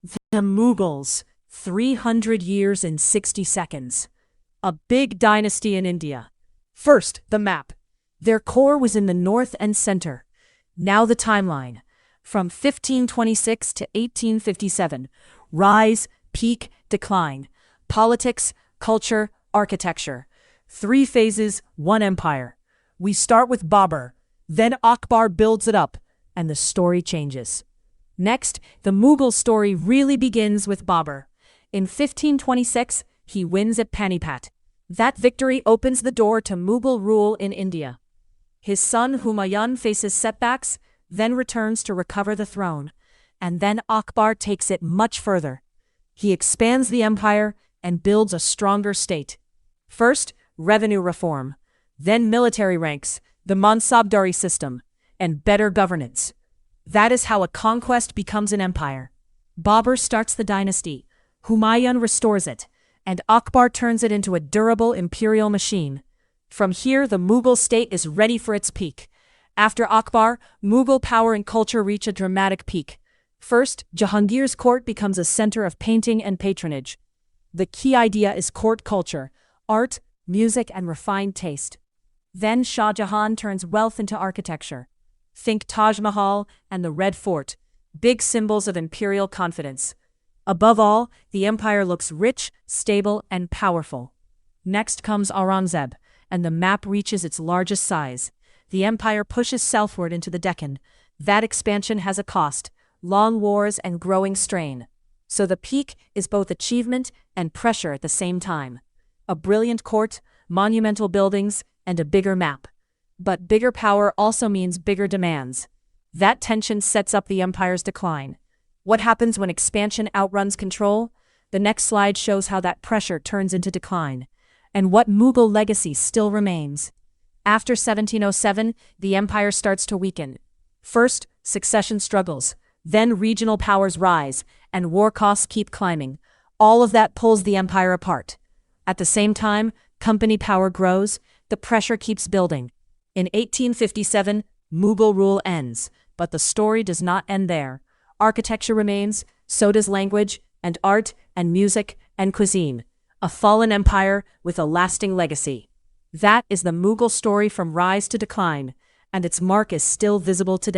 The Mughals, 300 years in 60 seconds. A big dynasty in India. First, the map. Their core was in the north and center. Now the timeline. From 1526 to 1857. Rise, peak, decline. Politics, culture, architecture. 3 phases, 1 empire. We start with Babur. Then Akbar builds it up, and the story changes. Next, the Mughal story really begins with Babur. In 1526, he wins at Panipat. That victory opens the door to Mughal rule in India. His son Humayun faces setbacks, then returns to recover the throne. And then Akbar takes it much further. He expands the empire and builds a stronger state. First, revenue reform. Then military ranks, the Mansabdari system, and better governance. That is how a conquest becomes an empire. Babur starts the dynasty, Humayun restores it, and Akbar turns it into a durable imperial machine. From here, the Mughal state is ready for its peak. After Akbar, Mughal power and culture reach a dramatic peak. First, Jahangir's court becomes a center of painting and patronage. The key idea is court culture, art, music, and refined taste. Then Shah Jahan turns wealth into architecture. Think Taj Mahal and the Red Fort, big symbols of imperial confidence. Above all, the empire looks rich, stable, and powerful. Next comes Aurangzeb, and the map reaches its largest size. The empire pushes southward into the Deccan. That expansion has a cost, long wars and growing strain. So the peak is both achievement and pressure at the same time. A brilliant court, monumental buildings, and a bigger map. But bigger power also means bigger demands. That tension sets up the empire's decline. What happens when expansion outruns control? The next slide shows how that pressure turns into decline, and what Mughal legacy still remains. After 1707, the empire starts to weaken. First, succession struggles, then regional powers rise, and war costs keep climbing. All of that pulls the empire apart. At the same time, company power grows, the pressure keeps building. In 1857, Mughal rule ends, but the story does not end there. Architecture remains, so does language, and art, and music, and cuisine. A fallen empire with a lasting legacy. That is the Mughal story from rise to decline, and its mark is still visible today.